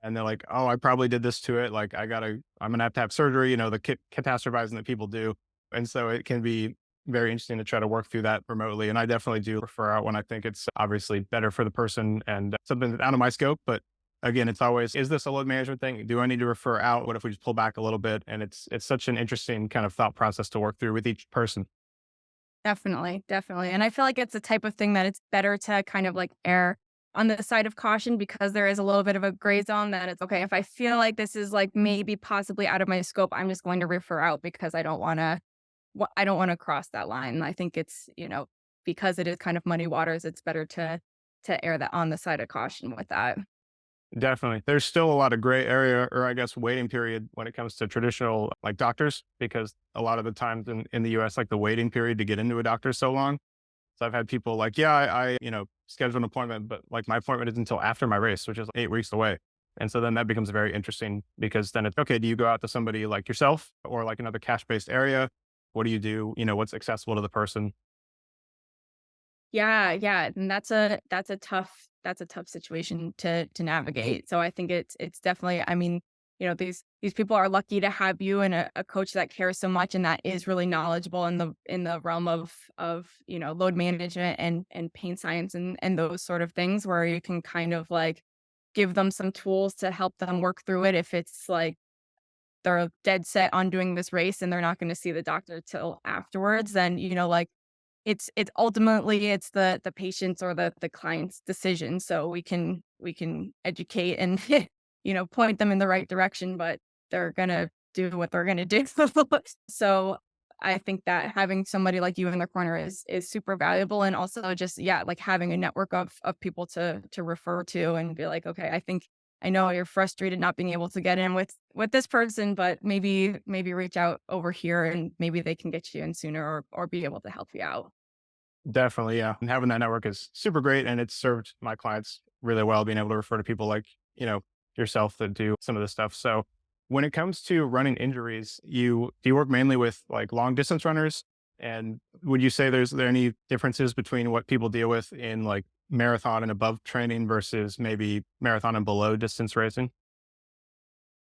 Speaker 1: and they're like, oh, I probably did this to it. Like, I'm gonna have to have surgery. The catastrophizing that people do, and so it can be very interesting to try to work through that remotely. And I definitely do refer out when I think it's obviously better for the person and something that's out of my scope. But again, it's always, is this a load management thing? Do I need to refer out? What if we just pull back a little bit? And it's such an interesting kind of thought process to work through with each person.
Speaker 2: Definitely, definitely. And I feel like it's the type of thing that it's better to kind of like err on the side of caution because there is a little bit of a gray zone that it's okay. If I feel like this is like maybe possibly out of my scope, I'm just going to refer out because I don't want to cross that line. I think it's, because it is kind of muddy waters, it's better to err that on the side of caution with that.
Speaker 1: Definitely. There's still a lot of gray area, or I guess waiting period, when it comes to traditional like doctors, because a lot of the times in the US, like the waiting period to get into a doctor is so long. So I've had people like, yeah, I schedule an appointment, but like my appointment is until after my race, which is 8 weeks away. And so then that becomes very interesting because then it's okay. Do you go out to somebody like yourself or like another cash based area? What do you do? What's accessible to the person?
Speaker 2: Yeah, yeah, and that's a tough situation to navigate. So I think it's definitely, I mean, these people are lucky to have you and a coach that cares so much and that is really knowledgeable in the realm of load management and pain science and those sort of things where you can kind of like give them some tools to help them work through it if it's like they're dead set on doing this race and they're not going to see the doctor till afterwards, then like it's ultimately it's the patient's or the client's decision. So we can educate and point them in the right direction, but they're gonna do what they're gonna do. So I think that having somebody like you in the corner is super valuable, and also just like having a network of people to refer to and be like, okay, I know you're frustrated not being able to get in with this person, but maybe reach out over here and maybe they can get you in sooner or be able to help you out.
Speaker 1: Definitely, yeah. And having that network is super great. And it's served my clients really well, being able to refer to people like, you know, yourself that do some of this stuff. So when it comes to running injuries, do you work mainly with like long distance runners? And would you say there any differences between what people deal with in like marathon and above training versus maybe marathon and below distance racing?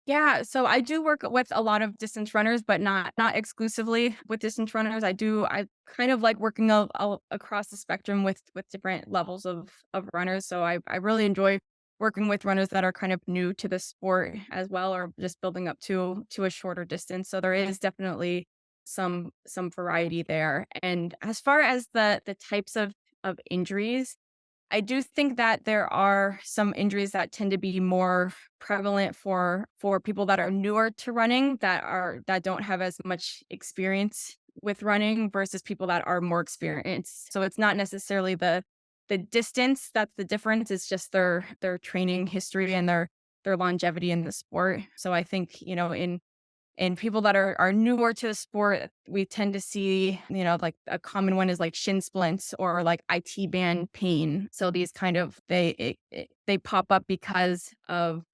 Speaker 2: Yeah, so I do work with a lot of distance runners, but not exclusively with distance runners. I kind of like working across the spectrum with different levels of runners. So I really enjoy working with runners that are kind of new to the sport as well, or just building up to a shorter distance. So there is definitely some variety there. And as far as the types of injuries, I do think that there are some injuries that tend to be more prevalent for people that are newer to running that don't have as much experience with running versus people that are more experienced. So it's not necessarily the distance that's the difference, it's just their training history and their longevity in the sport. So I think, in people that are newer to the sport, we tend to see, like a common one is like shin splints or like IT band pain. So these kind of they pop up because of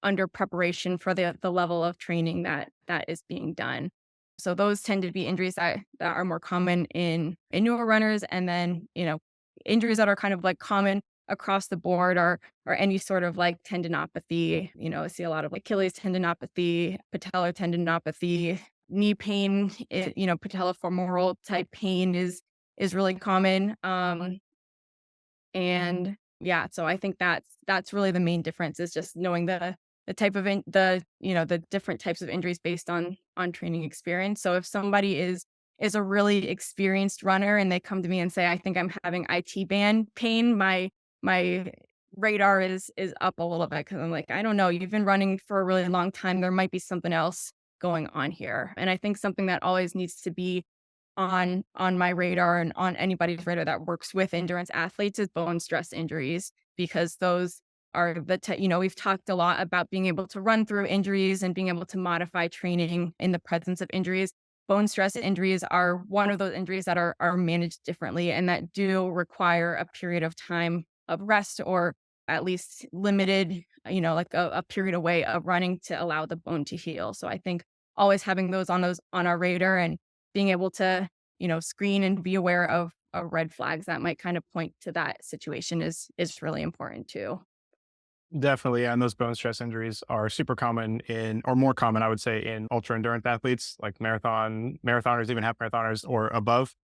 Speaker 2: under preparation for the level of training that is being done. So those tend to be injuries that are more common in newer runners, and then injuries that are kind of like common across the board or any sort of like tendinopathy. I see a lot of like Achilles tendinopathy, patellar tendinopathy, knee pain, patellofemoral type pain is really common. And yeah, so I think that's really the main difference is just knowing the type of the different types of injuries based on training experience. So if somebody is a really experienced runner and they come to me and say, I think I'm having IT band pain, my radar is up a little bit because I'm like, I don't know, you've been running for a really long time. There might be something else going on here. And I think something that always needs to be on my radar and on anybody's radar that works with endurance athletes is bone stress injuries, because those are we've talked a lot about being able to run through injuries and being able to modify training in the presence of injuries. Bone stress injuries are one of those injuries that are managed differently and that do require a period of time of rest, or at least limited, like a period away of running to allow the bone to heal. So I think always having those on our radar and being able to, screen and be aware of red flags that might kind of point to that situation is really important too.
Speaker 1: Definitely, yeah, and those bone stress injuries are super common or more common, I would say, in ultra endurance athletes like marathoners, even half marathoners or above,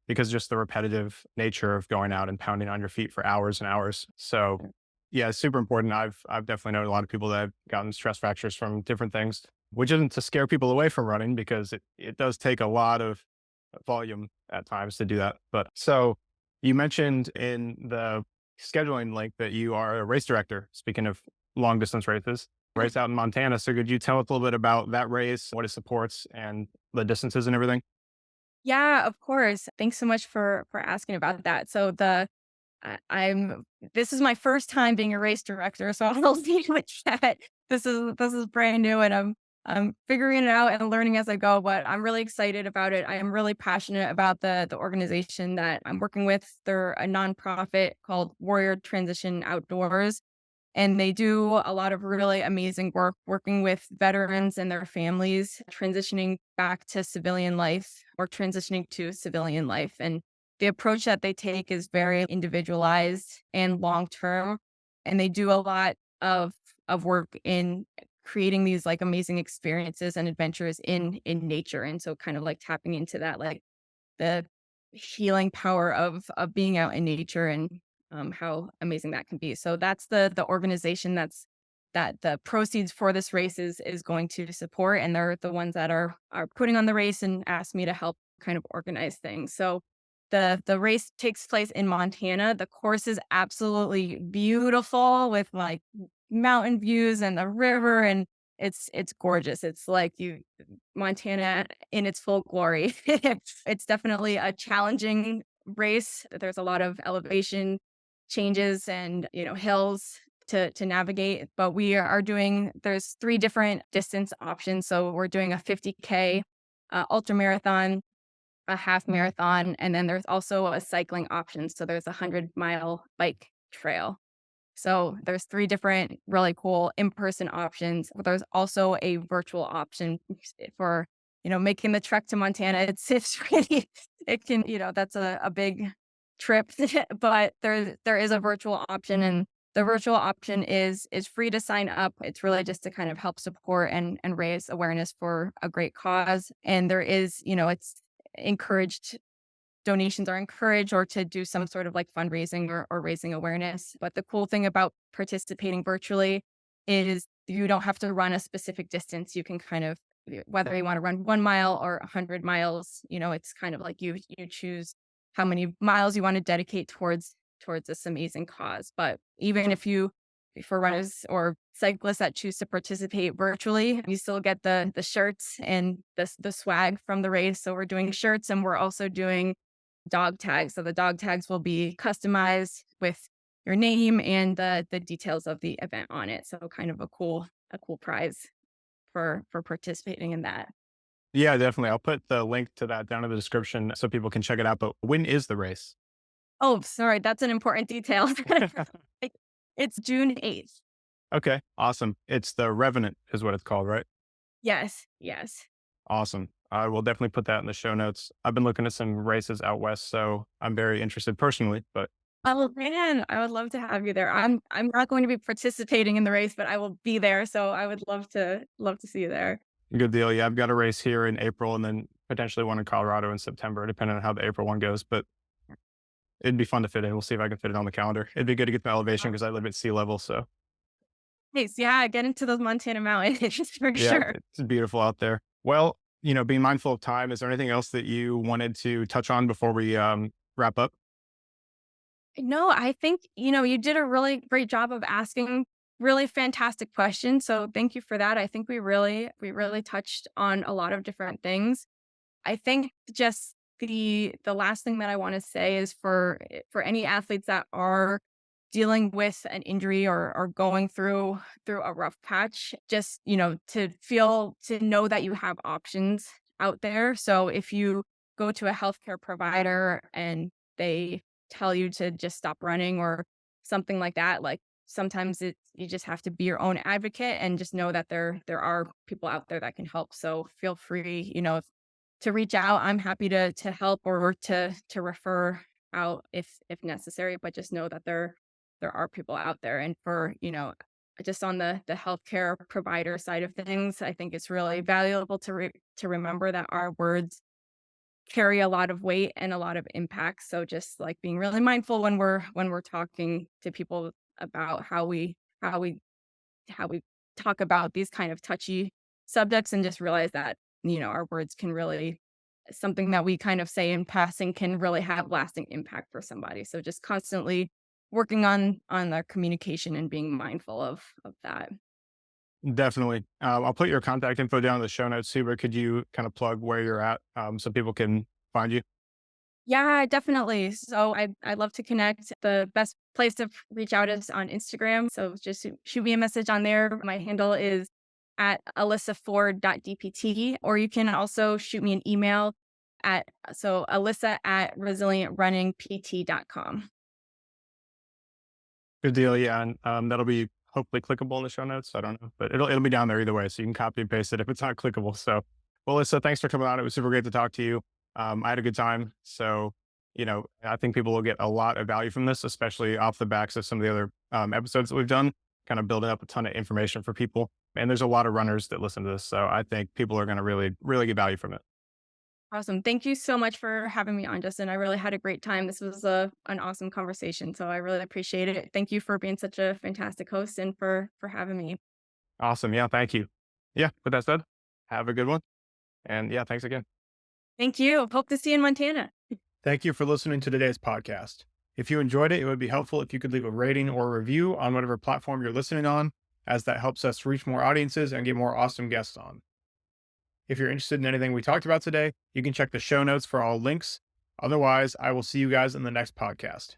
Speaker 1: because just the repetitive nature of going out and pounding on your feet for hours and hours. So, yeah, it's super important. I've definitely known a lot of people that have gotten stress fractures from different things, which isn't to scare people away from running because it does take a lot of volume at times to do that. But so you mentioned in the scheduling link that you are a race director. Speaking of long distance races, race out in Montana. So could you tell us a little bit about that race, what it supports, and the distances and everything?
Speaker 2: Yeah, of course. Thanks so much for asking about that. So I'm this is my first time being a race director, so I'll lead with that. This is brand new, and I'm figuring it out and learning as I go, but I'm really excited about it. I am really passionate about the organization that I'm working with. They're a nonprofit called Warrior Transition Outdoors, and they do a lot of really amazing work working with veterans and their families transitioning back to civilian life or transitioning to civilian life. And the approach that they take is very individualized and long term. And they do a lot of work in creating these like amazing experiences and adventures in nature. And so kind of like tapping into that like the healing power of being out in nature and how amazing that can be. So that's the organization that the proceeds for this race is going to support, and they're the ones that are putting on the race and asked me to help kind of organize things. So the race takes place in Montana. The course is absolutely beautiful with like mountain views and the river, and it's gorgeous. It's like you Montana in its full glory. It's definitely a challenging race. There's a lot of elevation changes and, hills to navigate, but there's 3 different distance options. So we're doing a 50K ultra marathon, a half marathon, and then there's also a cycling option. So there's a 100-mile bike trail. So there's 3 different really cool in-person options. But there's also a virtual option for, making the trek to Montana. It's really it can, that's a big trip, but there is a virtual option, and the virtual option is free to sign up. It's really just to kind of help support and raise awareness for a great cause. And there is, it's encouraged donations are encouraged or to do some sort of like fundraising or raising awareness. But the cool thing about participating virtually is you don't have to run a specific distance. You can kind of, whether you want to run 1 mile or 100 miles, it's kind of like you choose how many miles you want to dedicate towards this amazing cause. But even for runners or cyclists that choose to participate virtually, you still get the shirts and the swag from the race. So we're doing shirts, and we're also doing dog tags. So the dog tags will be customized with your name and the details of the event on it. So kind of a cool prize for participating in that.
Speaker 1: Yeah, definitely. I'll put the link to that down in the description so people can check it out. But when is the race?
Speaker 2: Oh, sorry, that's an important detail. It's June 8th.
Speaker 1: Okay, awesome. It's the Revenant is what it's called, right?
Speaker 2: Yes, yes.
Speaker 1: Awesome. I will definitely put that in the show notes. I've been looking at some races out west, so I'm very interested personally, but
Speaker 2: Oh man, I would love to have you there. I'm not going to be participating in the race, but I will be there. So I would love to see you there.
Speaker 1: good deal. Yeah, I've got a race here in April and then potentially one in Colorado in September, depending on how the April one goes. But it'd be fun to fit in. We'll see if I can fit it on the calendar. It'd be good to get the elevation because I live at sea level. So
Speaker 2: Nice. Yeah, get into those Montana mountains for
Speaker 1: yeah,
Speaker 2: sure.
Speaker 1: it's beautiful out there. Well, being mindful of time, is there anything else that you wanted to touch on before we wrap up?
Speaker 2: No, I think, you did a really great job of asking really fantastic questions. So thank you for that. I think we really touched on a lot of different things. I think just the last thing that I want to say is for any athletes that are dealing with an injury or going through a rough patch, just, to know that you have options out there. So if you go to a healthcare provider and they tell you to just stop running or something like that, like sometimes you just have to be your own advocate and just know that there are people out there that can help. So feel free, to reach out. I'm happy to help or to refer out if necessary, but just know that there are people out there. And for, just on the healthcare provider side of things, I think it's really valuable to remember that our words carry a lot of weight and a lot of impact. So just like being really mindful when we're talking to people about how we talk about these kind of touchy subjects, and just realize that, our words can really something that we kind of say in passing can really have lasting impact for somebody. So just constantly working on their communication and being mindful of that.
Speaker 1: Definitely. I'll put your contact info down in the show notes too, but could you kind of plug where you're at so people can find you?
Speaker 2: Yeah, definitely. So I'd love to connect. The best place to reach out is on Instagram. So just shoot me a message on there. My handle is at alyssaford.dpt, or you can also shoot me an email at alyssa@resilientrunningpt.com.
Speaker 1: Good deal. Yeah. And that'll be hopefully clickable in the show notes. I don't know, but it'll be down there either way. So you can copy and paste it if it's not clickable. So, well, Alyssa, thanks for coming on. It was super great to talk to you. I had a good time. So, I think people will get a lot of value from this, especially off the backs of some of the other episodes that we've done, kind of building up a ton of information for people. And there's a lot of runners that listen to this. So I think people are going to really, really get value from it.
Speaker 2: Awesome. Thank you so much for having me on, Justin. I really had a great time. This was an awesome conversation. So I really appreciate it. Thank you for being such a fantastic host and for having me.
Speaker 1: Awesome. Yeah. Thank you. Yeah. With that said, have a good one. And yeah, thanks again.
Speaker 2: Thank you. Hope to see you in Montana.
Speaker 1: Thank you for listening to today's podcast. If you enjoyed it, it would be helpful if you could leave a rating or a review on whatever platform you're listening on, as that helps us reach more audiences and get more awesome guests on. If you're interested in anything we talked about today, you can check the show notes for all links. Otherwise, I will see you guys in the next podcast.